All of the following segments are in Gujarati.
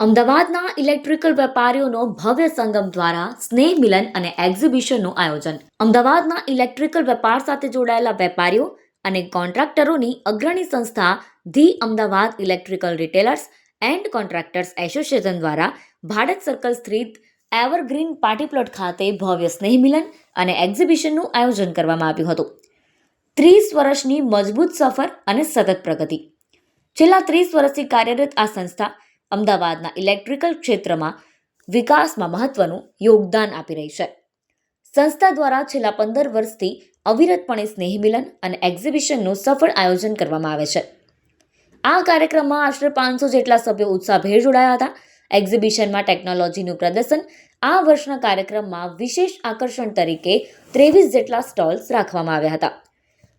અમદાવાદના ઇલેક્ટ્રિકલ વેપારીઓનો ભવ્ય સંગમ દ્વારા સ્નેહ મિલન અને એક્ઝિબિશનનું આયોજન. અમદાવાદના ઇલેક્ટ્રિકલ વેપાર સાથે જોડાયેલા વેપારીઓ અને કોન્ટ્રાક્ટરોની અગ્રણી સંસ્થા the Ahmedabad electrical retailers and contractors association દ્વારા ભારત સર્કલ સ્થિત એવરગ્રીન પાર્ટી પ્લોટ ખાતે ભવ્ય સ્નેહ મિલન અને એક્ઝિબિશનનું આયોજન કરવામાં આવ્યું હતું. 30 વર્ષની મજબૂત સફર અને સતત પ્રગતિ. છેલ્લા 30 વર્ષથી કાર્યરત આ સંસ્થા અમદાવાદના ઇલેક્ટ્રિકલ ક્ષેત્રમાં વિકાસમાં મહત્વનું યોગદાન આપી રહી છે. સંસ્થા દ્વારા છેલ્લા 15 વર્ષથી અવિરતપણે સ્નેહ મિલન અને એક્ઝિબિશનનું સફળ આયોજન કરવામાં આવે છે. આ કાર્યક્રમમાં આશરે 500 જેટલા સભ્યો ઉત્સાહભેર જોડાયા હતા. એક્ઝિબિશનમાં ટેકનોલોજીનું પ્રદર્શન. આ વર્ષના કાર્યક્રમમાં વિશેષ આકર્ષણ તરીકે 23 જેટલા સ્ટોલ્સ રાખવામાં આવ્યા હતા,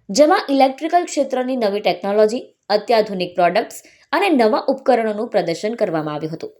જેમાં ઇલેક્ટ્રિકલ ક્ષેત્રની નવી ટેકનોલોજી, અત્યાધુનિક પ્રોડક્ટ્સ અને નવા ઉપકરણોનું પ્રદર્શન કરવામાં આવ્યું હતું.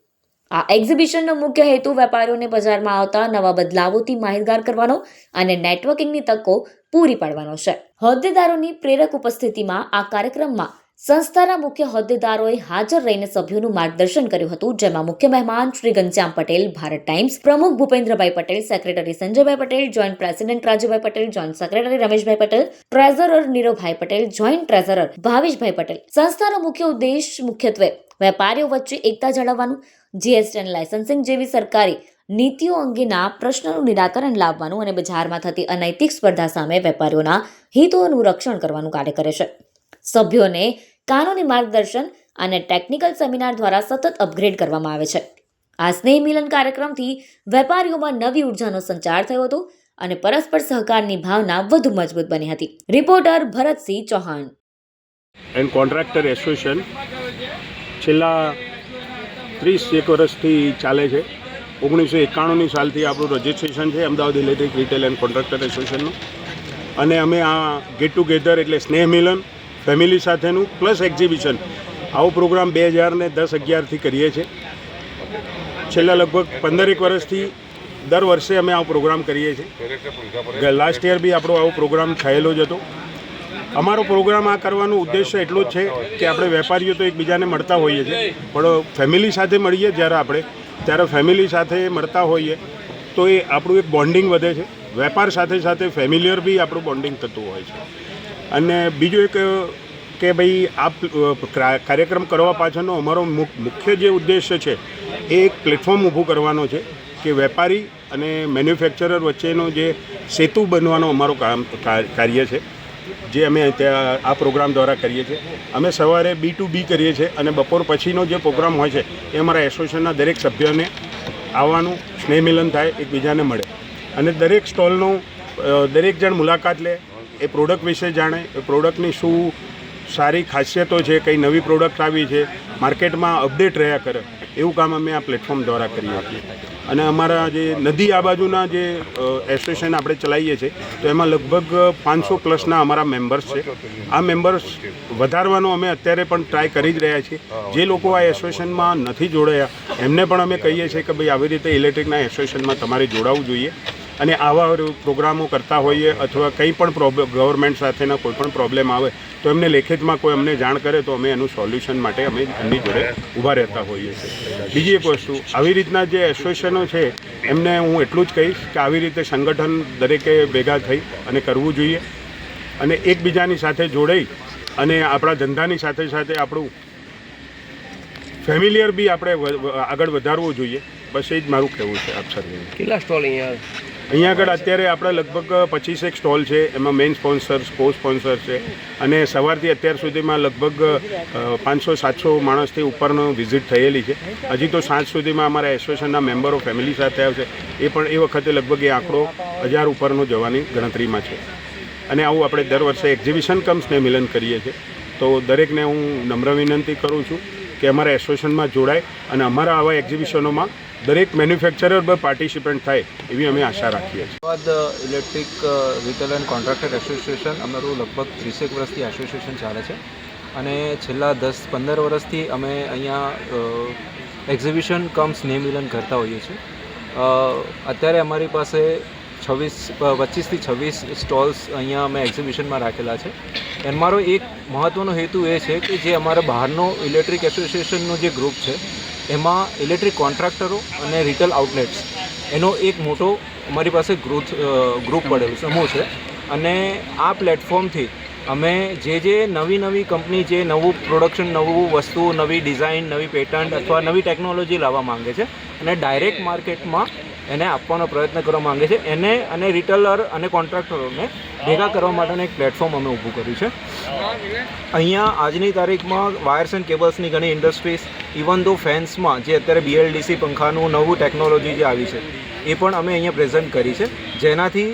આ એક્ઝિબિશનનો મુખ્ય હેતુ વેપારીઓને બજારમાં આવતા નવા બદલાવોથી માહિતગાર કરવાનો અને નેટવર્કિંગની તકો પૂરી પાડવાનો છે. હોદ્દેદારોની પ્રેરક ઉપસ્થિતિમાં આ કાર્યક્રમમાં સંસ્થાના મુખ્ય હોદ્દેદારોએ હાજર રહીને સભ્યોનું માર્ગદર્શન કર્યું હતું, જેમાં મુખ્ય મહેમાન શ્રી ઘનશ્યામ પટેલ, ભારત ટાઈમ્સ પ્રમુખ Bhupendrabhai Patel, secretary Sanjaybhai Patel, joint president Rajubhai Patel, joint secretary Rameshbhai Patel, treasurer Niravbhai Patel, joint treasurer Bhaveshbhai Patel. સંસ્થાનો મુખ્ય ઉદ્દેશ મુખ્યત્વે વેપારીઓ વચ્ચે એકતા જાળવવાનું, જીએસટી અને લાયસન્સિંગ જેવી સરકારી નીતિઓ અંગેના પ્રશ્નોનું નિરાકરણ લાવવાનું અને બજારમાં થતી અનૈતિક સ્પર્ધા સામે વેપારીઓના હિતોનું રક્ષણ કરવાનું કાર્ય કરે છે. સભ્યોને કાનૂની માર્ગદર્શન અને ટેકનિકલ સેમિનાર દ્વારા સતત અપગ્રેડ કરવામાં આવે છે. આ સ્નેહ મિલન કાર્યક્રમથી વેપારીઓમાં નવી ઉર્જાનો સંચાર થયો હતો અને પરસ્પર સહકારની ભાવના વધુ મજબૂત બની હતી. Reporter Bharatsinh Chauhan. And contractor association છેલ્લા 30 વર્ષથી ચાલે છે. 1991 સાલથી આપણું રજિસ્ટ્રેશન છે Ahmedabad electric retail and contractor એસોસિએશનનું. અને અમે આ ગેટ ટુગેધર એટલે સ્નેહ મિલન ફેમિલી સાથેનું પ્લસ એક્ઝિબિશન આવો પ્રોગ્રામ 2010-11થી કરીએ છીએ. છેલ્લા લગભગ 15 વર્ષથી દર વર્ષે અમે આવો પ્રોગ્રામ કરીએ છીએ. લાસ્ટ યર બી આપણો આવો પ્રોગ્રામ થયેલો જ હતો. અમારો પ્રોગ્રામ આ કરવાનો ઉદ્દેશ્ય એટલો જ છે કે આપણે વેપારીઓ તો એકબીજાને મળતા હોઈએ છીએ, પણ ફેમિલી સાથે મળીએ ત્યારે ફેમિલી સાથે મળતા હોઈએ તો એ આપણું એક બોન્ડિંગ વધે છે. વેપાર સાથે સાથે ફેમિલિયર બી આપણું બોન્ડિંગ થતું હોય છે. અને બીજું એક કે ભાઈ આ કાર્યક્રમ કરવા પાછળનો અમારો મુખ્ય જે ઉદ્દેશ્ય છે એ એક પ્લેટફોર્મ ઊભું કરવાનો છે કે વેપારી અને મેન્યુફેક્ચરર વચ્ચેનો જે સેતુ બનવાનો અમારો કાર્ય છે, જે અમે ત્યાં આ પ્રોગ્રામ દ્વારા કરીએ છીએ. અમે સવારે B2B કરીએ છીએ અને બપોર પછીનો જે પ્રોગ્રામ હોય છે એ અમારા એસોસિએશનના દરેક સભ્યોને આવવાનું, સ્નેહ મિલન થાય, એકબીજાને મળે અને દરેક સ્ટોલનો દરેક જણ મુલાકાત લે, એ પ્રોડક્ટ વિશે જાણે, એ પ્રોડક્ટની શું સારી ખાસિયતો છે, કઈ નવી પ્રોડક્ટ આવી છે, માર્કેટમાં અપડેટ રહ્યા કરે, એવું કામ અમે આ પ્લેટફોર્મ દ્વારા કરીએ છીએ. અને અમારા જે નદી આ બાજુના જે એસોસિએશન આપણે ચલાવીએ છીએ તો એમાં લગભગ 500 પ્લસના અમારા મેમ્બર્સ છે. આ મેમ્બર્સ વધારવાનો અમે અત્યારે પણ ટ્રાય કરી જ રહ્યા છીએ. જે લોકો આ એસોસિએશનમાં નથી જોડાયા એમને પણ અમે કહીએ છીએ કે ભાઈ આવી રીતે ઇલેક્ટ્રિકના એસોસિએશનમાં તમારે જોડાવવું જોઈએ. અને આવા પ્રોગ્રામો કરતા હોઈએ અથવા કંઈ પણ ગવર્મેન્ટ સાથેના કોઈ પણ પ્રોબ્લેમ આવે તો એમને લેખિતમાં કોઈ અમને જાણ કરે તો અમે એનું સોલ્યુશન માટે અમે એમની જોડે ઊભા રહેતા હોઈએ છીએ. બીજી એક વસ્તુ, આવી રીતના જે એસોસિએશનો છે એમને હું એટલું જ કહીશ કે આવી રીતે સંગઠન દરેકે ભેગા થઈ અને કરવું જોઈએ અને એકબીજાની સાથે જોડાઈ અને આપણા ધંધાની સાથે સાથે આપણું ફેમિલિયર બી આપણે આગળ વધારવું જોઈએ. બસ એ જ મારું કહેવું છે. આપ સર કેટલા સ્ટોલ અહીંયા આગળ અત્યારે આપણે લગભગ 25 સ્ટોલ છે. એમાં મેઇન સ્પોન્સર્સ, કો સ્પોન્સર છે અને સવારથી અત્યાર સુધીમાં લગભગ 500-700 માણસથી ઉપરનો વિઝિટ થયેલી છે. હજી તો સાંજ સુધીમાં અમારા એસોસિએશનના મેમ્બરો ફેમિલી સાથે આવશે. એ પણ એ વખતે લગભગ એ આંકડો 1000 ઉપરનો જવાની ગણતરીમાં છે. અને આવું આપણે દર વર્ષે એક્ઝિબિશન કમ સ્નેહ મિલન કરીએ છીએ. તો દરેકને હું નમ્ર વિનંતી કરું છું કે અમારા એસોસિએશનમાં જોડાય અને અમારા આવા એક્ઝિબિશનોમાં દરેક મેન્યુફેક્ચરર પર પાર્ટિસિપન્ટ થાય એવી અમે આશા રાખીએ છીએ. Ahmedabad electric retail and contractor association અમારું લગભગ 30 વર્ષથી એસોસિએશન ચાલે છે અને છેલ્લા 10-15 વર્ષથી અમે અહીંયા એક્ઝિબિશન કમ સ્નેહ મિલન કરતા હોઈએ છીએ. અત્યારે અમારી પાસે 25 થી 26 સ્ટોલ્સ અહીંયા અમે એક્ઝિબિશનમાં રાખેલા છે. અમારો એક મહત્ત્વનો હેતુ એ છે કે જે અમારા બહારનો ઇલેક્ટ્રિક એસોસિએશનનો જે ગ્રુપ છે એમાં ઇલેક્ટ્રિક કોન્ટ્રાક્ટરો અને રિટેલ આઉટલેટ્સ એનો એક મોટો અમારી પાસે ગ્રુપ પડેલું સમૂહ છે. અને આ પ્લેટફોર્મથી અમે જે નવી કંપની જે નવું પ્રોડક્શન, નવું વસ્તુ, નવી ડિઝાઇન, નવી પેટન્ટ અથવા નવી ટેકનોલોજી લાવવા માંગે છે અને ડાયરેક્ટ માર્કેટમાં એને આપવાનો પ્રયત્ન કરવા માંગે છે, એને અને રિટેલર અને કોન્ટ્રાક્ટરોને ભેગા કરવા માટેનું એક પ્લેટફોર્મ અમે ઊભું કર્યું છે. અહીંયા આજની તારીખમાં વાયર્સ એન્ડ કેબલ્સની ઘણી ઇન્ડસ્ટ્રીઝ, ઇવન ધો ફેન્સમાં જે અત્યારે BLDC પંખાનું નવું ટેકનોલોજી જે આવી છે એ પણ અમે અહીંયા પ્રેઝન્ટ કરી છે, જેનાથી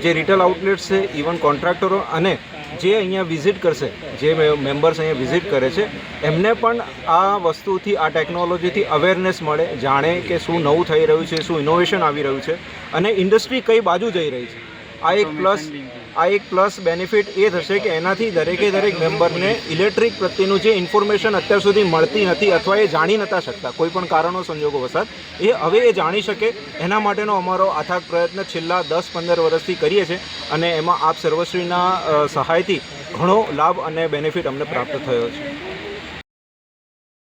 જે રિટેલ આઉટલેટ્સ છે, ઇવન કોન્ટ્રાક્ટરો અને જે અહીંયા વિઝિટ કરશે, જે મેમ્બર્સ અહીંયા વિઝિટ કરે છે, એમને પણ આ વસ્તુથી, આ ટેકનોલોજીથી અવેરનેસ મળે, જાણે કે શું નવું થઈ રહ્યું છે, શું ઇનોવેશન આવી રહ્યું છે અને ઇન્ડસ્ટ્રી કઈ બાજુ જઈ રહી છે. આ એક પ્લસ બેનિફિટ એ થશે કે એનાથી દરેક મેમ્બરને ઇલેક્ટ્રિક પ્રત્યેનું જે ઇન્ફોર્મેશન અત્યાર સુધી મળતી નથી અથવા એ જાણી નતા શકતા કોઈ પણ કારણો સંજોગો વસાત, એ હવે એ જાણી શકે એના માટેનો અમારો અથાગ પ્રયત્ન છેલ્લા 10-15 વર્ષથી કરીએ છીએ અને એમાં આપ સર્વશ્રીના સહાયથી ઘણો લાભ અને બેનિફિટ અમને પ્રાપ્ત થયો છે.